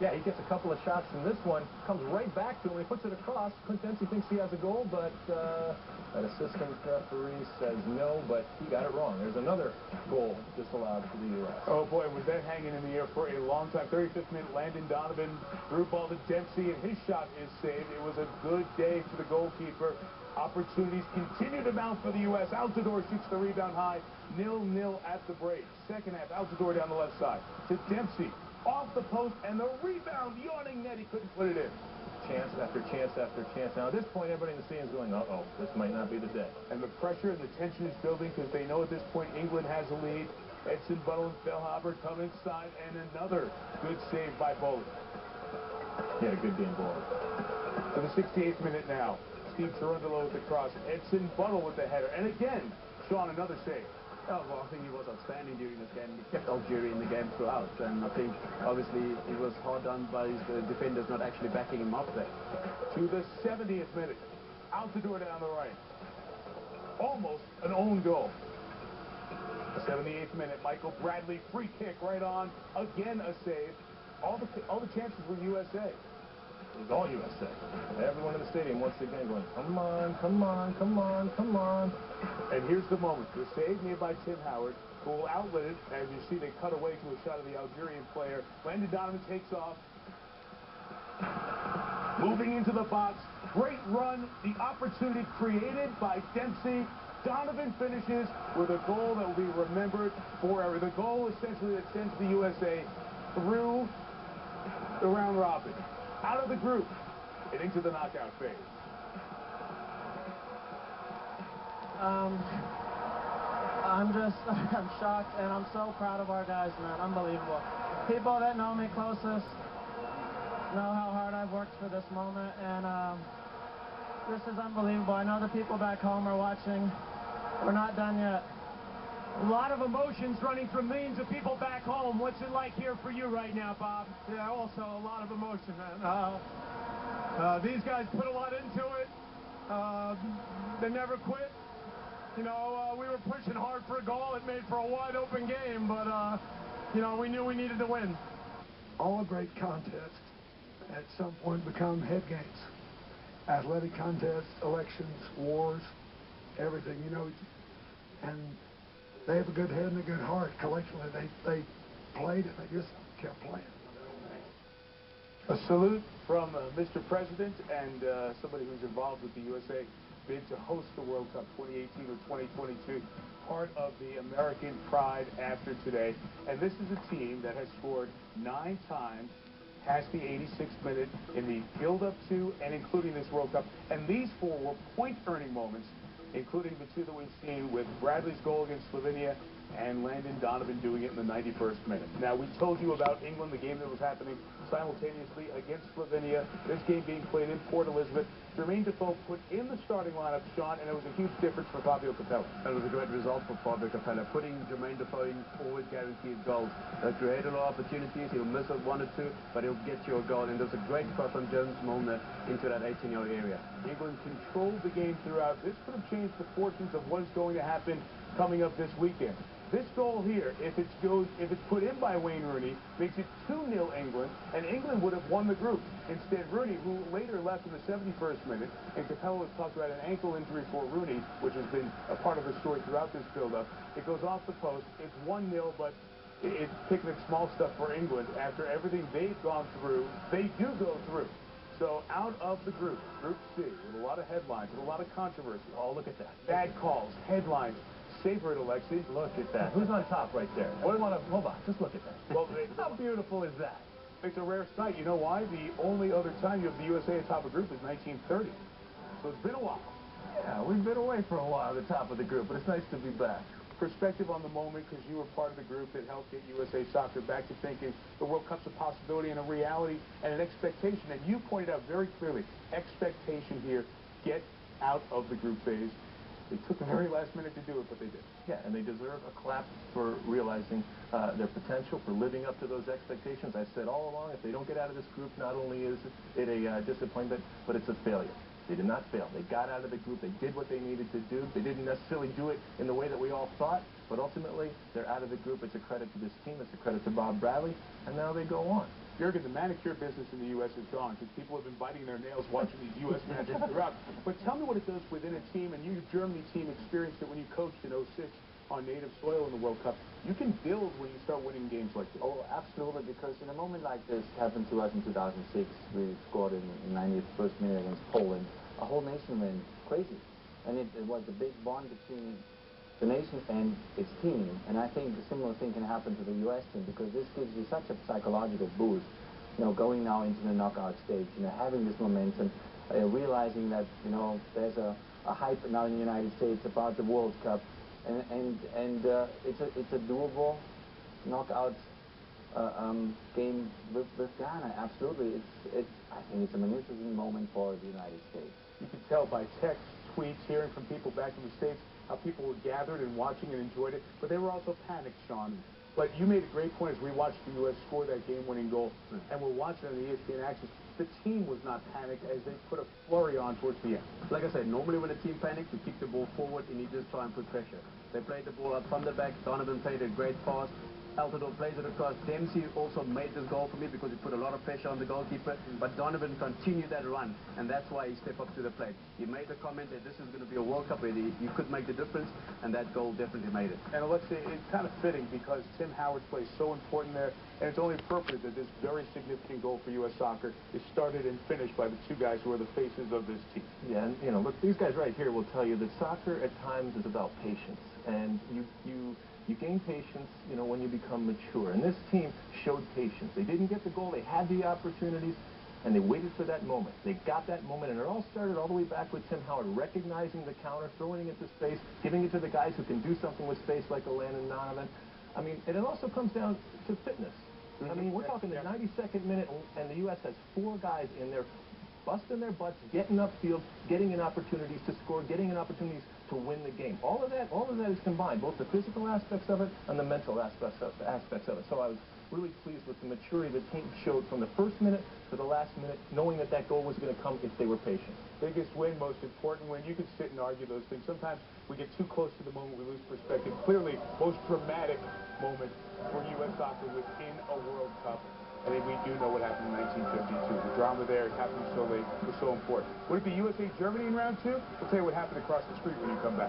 Yeah, he gets a couple of shots from this one, comes right back to him, he puts it across. Clint Dempsey thinks he has a goal, but an assistant referee says no, but he got it wrong. There's another goal disallowed for the U.S. Oh boy, was that hanging in the air for a long time. 35th minute, Landon Donovan threw ball to Dempsey, and his shot is saved. It was a good day for the goalkeeper. Opportunities continue to mount for the U.S. Altidore shoots the rebound high. 0-0 at the break. Second half, Altidore down the left side to Dempsey. Off the post, and the rebound, yawning net, he couldn't put it in. Chance after chance after chance. Now, at this point, everybody in the stadium is going, uh-oh, this might not be the day. And the pressure and the tension is building because they know at this point England has a lead. Edson, Buttle, and Bellhaber come inside, and another good save by Bowley. He had a good game, Bowley. To the 68th minute now. Steve Tarundolo with the cross. Edson, Buttle with the header. And again, Sean, another save. Oh, well, I think he was outstanding during this game. He kept Algeria in the game throughout, and I think, obviously, it was hard done by his defenders not actually backing him up there. To the 70th minute, Altidore down the right. Almost an own goal. The 78th minute, Michael Bradley, free kick right on. Again, a save. All the chances were USA. It was all USA. Everyone in the stadium once again going, come on, come on, come on, come on. And here's the moment. The save made by Tim Howard, who will outlet it. As you see, they cut away to a shot of the Algerian player. Landon Donovan takes off. Moving into the box. Great run. The opportunity created by Dempsey. Donovan finishes with a goal that will be remembered forever. The goal essentially that sends the USA through the round robin, out of the group, and into the knockout phase. I'm shocked, and I'm so proud of our guys, man. Unbelievable. People that know me closest know how hard I've worked for this moment, and this is unbelievable. I know the people back home are watching. We're not done yet. A lot of emotions running through millions of people back home. What's it like here for you right now, Bob? Yeah, also a lot of emotion, man. These guys put a lot into it. They never quit. You know, we were pushing hard for a goal. It made for a wide open game, but, you know, we knew we needed to win. All great contests at some point become head games. Athletic contests, elections, wars, everything, you know. And they have a good head and a good heart. Collectively, they played it. They just kept playing. A salute from Mr. President and somebody who's involved with the USA bid to host the World Cup 2018 or 2022, part of the American pride after today. And this is a team that has scored 9 times past the 86th minute in the build-up to and including this World Cup. And these 4 were point-earning moments, including the 2 that we've seen with Bradley's goal against Slovenia and Landon Donovan doing it in the 91st minute. Now, we told you about England, the game that was happening simultaneously against Slovenia. This game being played in Port Elizabeth. Jermaine Defoe put in the starting lineup, Sean, and it was a huge difference for Fabio Capello. It was a great result for Fabio Capello. Putting Jermaine Defoe in always guarantees goals. He'll create a lot of opportunities. He'll miss 1 or 2, but he'll get you a goal. And there's a great cross on James Milner into that 18-yard area. England controlled the game throughout. This could have changed the fortunes of what is going to happen coming up this weekend. This goal here, if it's put in by Wayne Rooney, makes it 2-0 England, and England would have won the group. Instead, Rooney, who later left in the 71st minute, and Capello has talked about an ankle injury for Rooney, which has been a part of the story throughout this build-up. It goes off the post. It's 1-0, but it's picnic small stuff for England. After everything they've gone through, they do go through. So out of the group, Group C, with a lot of headlines, with a lot of controversy. Oh, look at that. Bad calls, headlines. Savor it, Alexi. Look at that. Who's on top right there? Hold on. Just look at that. Well, how beautiful is that? It's a rare sight. You know why? The only other time you have the USA atop a group is 1930. So it's been a while. Yeah, we've been away for a while at the top of the group, but it's nice to be back. Perspective on the moment, because you were part of the group that helped get USA Soccer back to thinking the World Cup's a possibility and a reality and an expectation. And you pointed out very clearly, expectation here, get out of the group phase. They took the very last minute to do it, but they did. Yeah, and they deserve a clap for realizing their potential, for living up to those expectations. I said all along, if they don't get out of this group, not only is it a disappointment, but it's a failure. They did not fail. They got out of the group. They did what they needed to do. They didn't necessarily do it in the way that we all thought, but ultimately, they're out of the group. It's a credit to this team. It's a credit to Bob Bradley, and now they go on. Jurgen, the manicure business in the U.S. is gone because people have been biting their nails watching these U.S. matches throughout. But tell me what it does within a team, and your Germany team experienced it when you coached in '06 on native soil in the World Cup. You can build when you start winning games like this. Oh, absolutely, because in a moment like this happened to us in 2006. We scored in the 91st minute against Poland. A whole nation went crazy. And it was a big bond between the nation and its team. And I think a similar thing can happen to the U.S. team because this gives you such a psychological boost. You know, going now into the knockout stage, you know, having this momentum, realizing that, you know, there's a hype now in the United States about the World Cup. And it's a doable knockout game with Ghana. Absolutely, I think it's a magnificent moment for the United States. You can tell by text, tweets, hearing from people back in the States how people were gathered and watching and enjoyed it, but they were also panicked, Sean. But you made a great point as we watched the U.S. score that game-winning goal, and we're watching on the ESPN Access. The team was not panicked as they put a flurry on towards the end. Like I said, normally when a team panics, you kick the ball forward and you just try and put pressure. They played the ball up from the back. Donovan played a great pass. Altidore plays it across. Dempsey also made this goal for me because he put a lot of pressure on the goalkeeper. But Donovan continued that run, and that's why he stepped up to the plate. He made the comment that this is going to be a World Cup where you could make the difference, and that goal definitely made it. And Alexei, it's kind of fitting because Tim Howard's play is so important there, and it's only appropriate that this very significant goal for U.S. soccer is started and finished by the two guys who are the faces of this team. Yeah, and you know, look, these guys right here will tell you that soccer at times is about patience, and you gain patience, you know, when you become mature. And this team showed patience. They didn't get the goal. They had the opportunities, and they waited for that moment. They got that moment, and it all started all the way back with Tim Howard recognizing the counter, throwing it into space, giving it to the guys who can do something with space like Alan and Donovan. I mean, and it also comes down to fitness. I mean, we're talking the 92nd minute, and the U.S. has 4 guys in there busting their butts, getting upfield, getting in opportunities to score, getting in opportunities to win the game. All of that is combined, both the physical aspects of it and the mental aspects of it. So I was really pleased with the maturity the team showed from the first minute to the last minute, knowing that that goal was going to come if they were patient. Biggest win, most important win. You can sit and argue those things. Sometimes we get too close to the moment, we lose perspective. Clearly, most dramatic moment for U.S. soccer within a World Cup. I think we do know what happened in 1952. The drama there, happening so late, was so important. Would it be USA-Germany in round 2? We'll tell you what happened across the street when you come back.